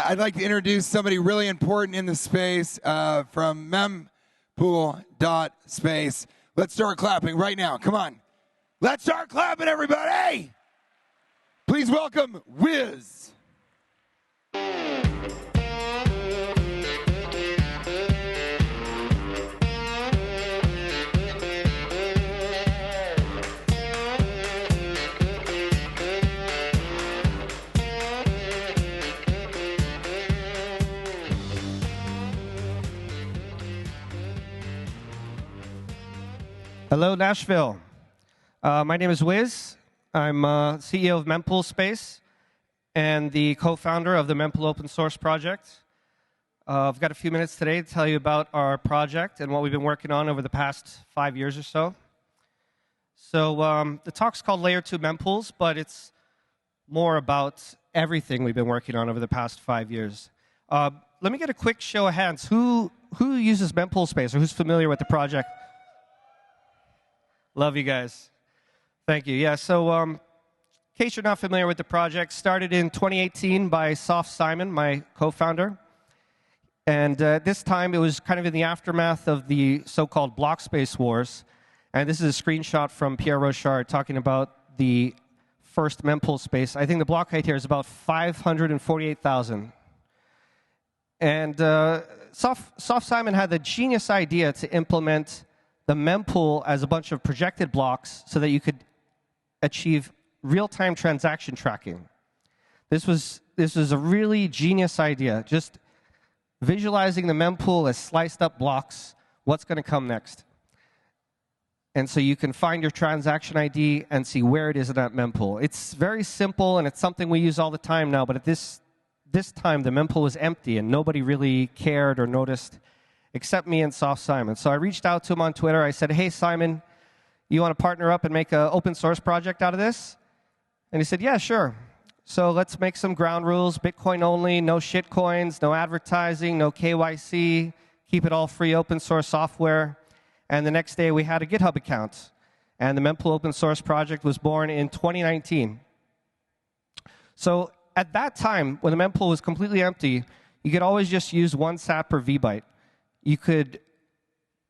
I'd like to introduce somebody really important in the space from Mempool Space. Let's start clapping right now. Come on. Let's start clapping, everybody. Please welcome Wiz. Hello, Nashville. My name is Wiz. I'm CEO of Mempool Space and the co-founder of the Mempool Open Source Project. I've got a few minutes today to tell you about our project and what we've been working on over the past 5 years or so. So the talk's called Layer 2 Mempools, but it's more about everything we've been working on over the past 5 years. Let me get a quick show of hands. Who uses Mempool Space or who's familiar with the project? Love you guys. Thank you. Yeah, so in case you're not familiar with the project, started in 2018 by Soft Simon, my co-founder. And this time it was kind of in the aftermath of the so-called block space wars. And this is a screenshot from Pierre Rochard talking about the first Mempool space. I think the block height here is about 548,000. And Soft Simon had the genius idea to implement the mempool as a bunch of projected blocks so that you could achieve real-time transaction tracking. This was a really genius idea, just visualizing the mempool as sliced up blocks, what's going to come next. And so you can find your transaction ID and see where it is in that mempool. It's very simple, and it's something we use all the time now, but at this time, the mempool was empty, and nobody really cared or noticed except me and Soft Simon. So I reached out to him on Twitter. I said, hey, Simon, you want to partner up and make an open source project out of this? And he said, yeah, sure. So let's make some ground rules, Bitcoin only, no shit coins, no advertising, no KYC, keep it all free open source software. And the next day we had a GitHub account. And the Mempool open source project was born in 2019. So at that time, when the mempool was completely empty, you could always just use 1 sat per VByte. You could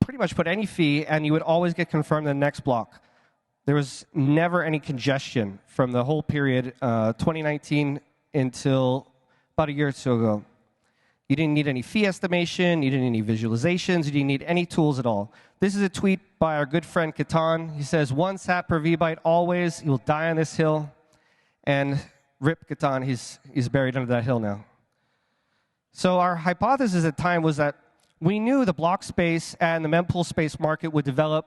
pretty much put any fee, and you would always get confirmed in the next block. There was never any congestion from the whole period, 2019 until about a year or two ago. You didn't need any fee estimation. You didn't need any visualizations. You didn't need any tools at all. This is a tweet by our good friend Catan. He says, 1 sat per VByte always. He will die on this hill. And rip Catan, he's buried under that hill now. So our hypothesis at the time was that we knew the block space and the mempool space market would develop.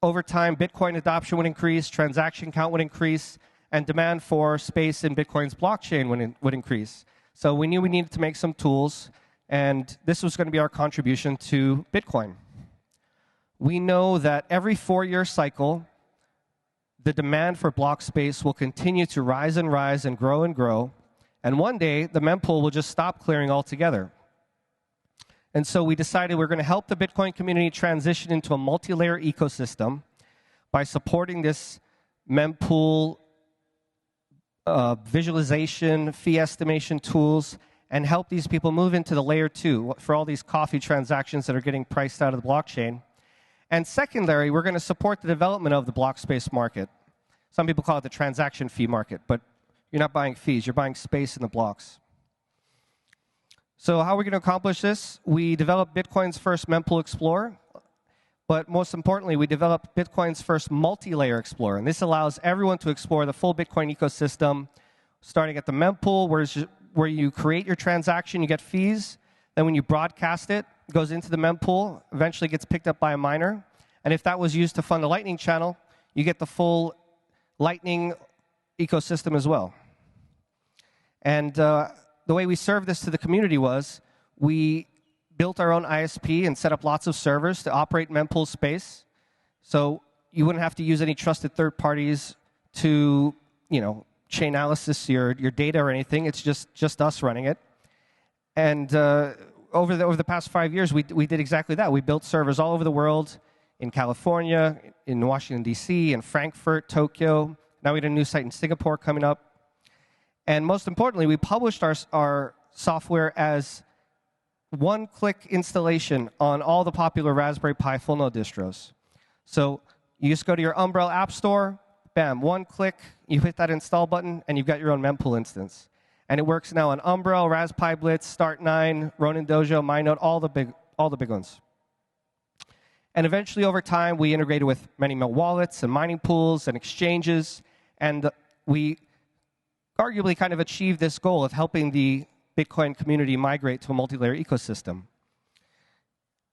Over time, Bitcoin adoption would increase, transaction count would increase, and demand for space in Bitcoin's blockchain would increase. So we knew we needed to make some tools, and this was going to be our contribution to Bitcoin. We know that every 4-year cycle, the demand for block space will continue to rise and rise and grow, and one day the mempool will just stop clearing altogether. And so we decided we're going to help the Bitcoin community transition into a multi-layer ecosystem by supporting this mempool visualization, fee estimation tools, and help these people move into the layer 2 for all these coffee transactions that are getting priced out of the blockchain. And secondary, we're going to support the development of the block space market. Some people call it the transaction fee market, but you're not buying fees, you're buying space in the blocks. So how are we going to accomplish this? We developed Bitcoin's first Mempool Explorer, but most importantly, we developed Bitcoin's first multi-layer Explorer. And this allows everyone to explore the full Bitcoin ecosystem, starting at the mempool, where you create your transaction, you get fees. Then when you broadcast it, it goes into the mempool, eventually gets picked up by a miner. And if that was used to fund a Lightning channel, you get the full Lightning ecosystem as well. And the way we served this to the community was we built our own ISP and set up lots of servers to operate Mempool space. So you wouldn't have to use any trusted third parties to, chain analysis your data or anything. It's just us running it. And over the past 5 years, we did exactly that. We built servers all over the world, in California, in Washington, D.C., in Frankfurt, Tokyo. Now we have a new site in Singapore coming up. And most importantly, we published our software as one-click installation on all the popular Raspberry Pi full node distros. So you just go to your Umbrella App Store, bam, one click, you hit that install button, and you've got your own Mempool instance. And it works now on Umbrella, Raspberry Pi Blitz, Start9, Ronin Dojo, MyNote, all the big ones. And eventually, over time, we integrated with many more wallets and mining pools and exchanges, and we arguably kind of achieved this goal of helping the Bitcoin community migrate to a multi-layer ecosystem.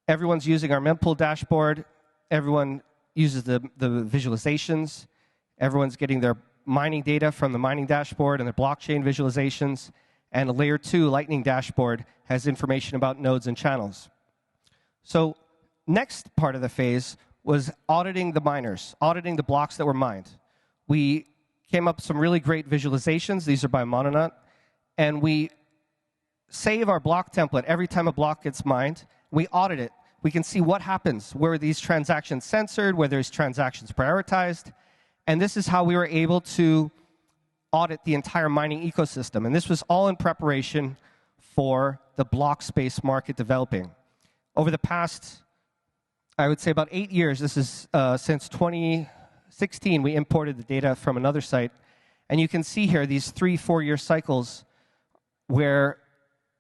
Everyone's using our Mempool dashboard. Everyone uses the visualizations. Everyone's getting their mining data from the mining dashboard and their blockchain visualizations. And a layer 2 Lightning dashboard has information about nodes and channels. So next part of the phase was auditing the miners, auditing the blocks that were mined. We came up with some really great visualizations. These are by Mononaut. And we save our block template every time a block gets mined. We audit it. We can see what happens, where these transactions censored, where there's transactions prioritized. And this is how we were able to audit the entire mining ecosystem. And this was all in preparation for the block space market developing. Over the past, I would say about 8 years, this is since 2016, we imported the data from another site. And you can see here these 3-4-year cycles where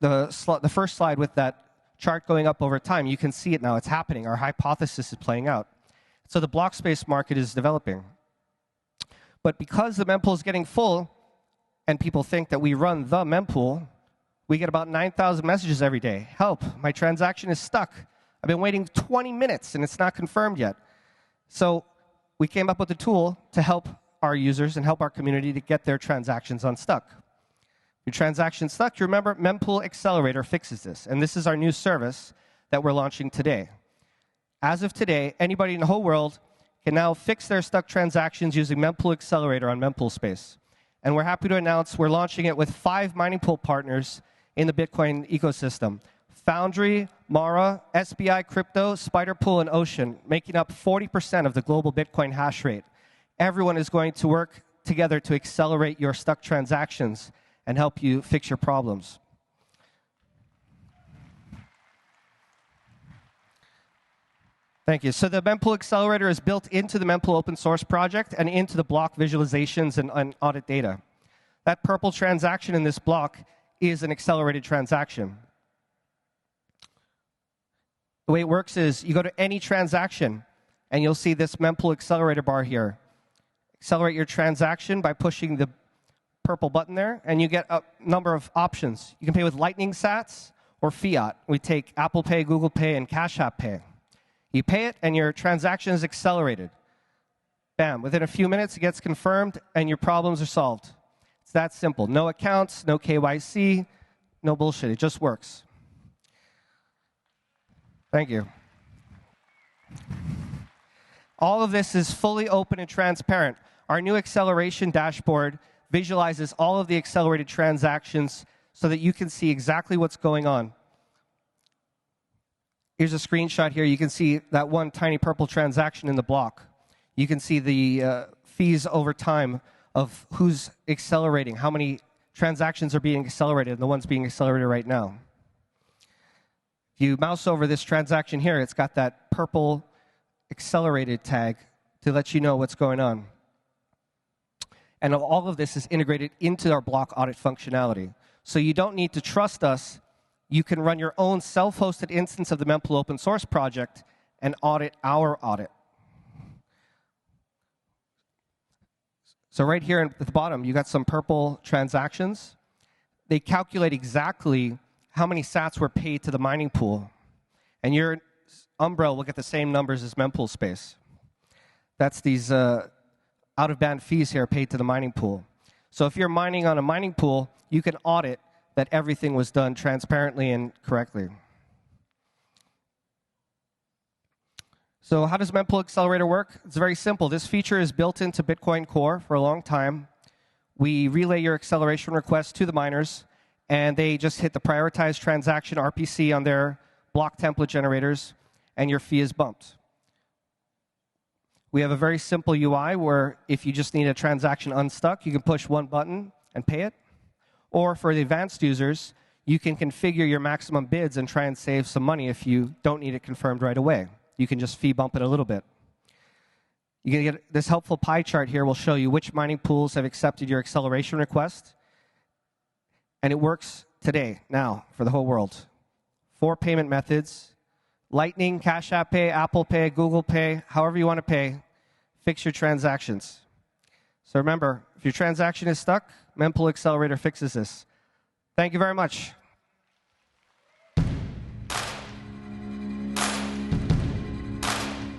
the first slide with that chart going up over time, you can see it now. It's happening. Our hypothesis is playing out. So the block space market is developing. But because the mempool is getting full, and people think that we run the mempool, we get about 9,000 messages every day. Help, my transaction is stuck. I've been waiting 20 minutes, and it's not confirmed yet. So we came up with a tool to help our users and help our community to get their transactions unstuck. Your transaction stuck, you remember Mempool Accelerator fixes this. And this is our new service that we're launching today. As of today, anybody in the whole world can now fix their stuck transactions using Mempool Accelerator on Mempool Space. And we're happy to announce we're launching it with 5 mining pool partners in the Bitcoin ecosystem. Foundry, Mara, SBI Crypto, Spiderpool, and Ocean, making up 40% of the global Bitcoin hash rate. Everyone is going to work together to accelerate your stuck transactions and help you fix your problems. Thank you. So the Mempool Accelerator is built into the Mempool open source project and into the block visualizations and audit data. That purple transaction in this block is an accelerated transaction. The way it works is you go to any transaction, and you'll see this Mempool Accelerator bar here. Accelerate your transaction by pushing the purple button there, and you get a number of options. You can pay with Lightning Sats or Fiat. We take Apple Pay, Google Pay, and Cash App Pay. You pay it, and your transaction is accelerated. Bam. Within a few minutes, it gets confirmed, and your problems are solved. It's that simple. No accounts, no KYC, no bullshit. It just works. Thank you. All of this is fully open and transparent. Our new acceleration dashboard visualizes all of the accelerated transactions so that you can see exactly what's going on. Here's a screenshot here. You can see that one tiny purple transaction in the block. You can see the fees over time of who's accelerating, how many transactions are being accelerated, and the ones being accelerated right now. If you mouse over this transaction here, it's got that purple accelerated tag to let you know what's going on. And all of this is integrated into our block audit functionality. So you don't need to trust us. You can run your own self-hosted instance of the Mempool open source project and audit our audit. So right here at the bottom, you got some purple transactions. They calculate exactly how many sats were paid to the mining pool. And your Umbrella will get the same numbers as Mempool Space. That's these out-of-band fees here paid to the mining pool. So if you're mining on a mining pool, you can audit that everything was done transparently and correctly. So how does Mempool Accelerator work? It's very simple. This feature is built into Bitcoin Core for a long time. We relay your acceleration request to the miners, and they just hit the prioritized transaction RPC on their block template generators, and your fee is bumped. We have a very simple UI where if you just need a transaction unstuck, you can push one button and pay it. Or for the advanced users, you can configure your maximum bids and try and save some money if you don't need it confirmed right away. You can just fee bump it a little bit. You can get this helpful pie chart here will show you which mining pools have accepted your acceleration request. And it works today, now, for the whole world. 4 payment methods: Lightning, Cash App Pay, Apple Pay, Google Pay, however you want to pay. Fix your transactions. So remember, if your transaction is stuck, Mempool Accelerator fixes this. Thank you very much.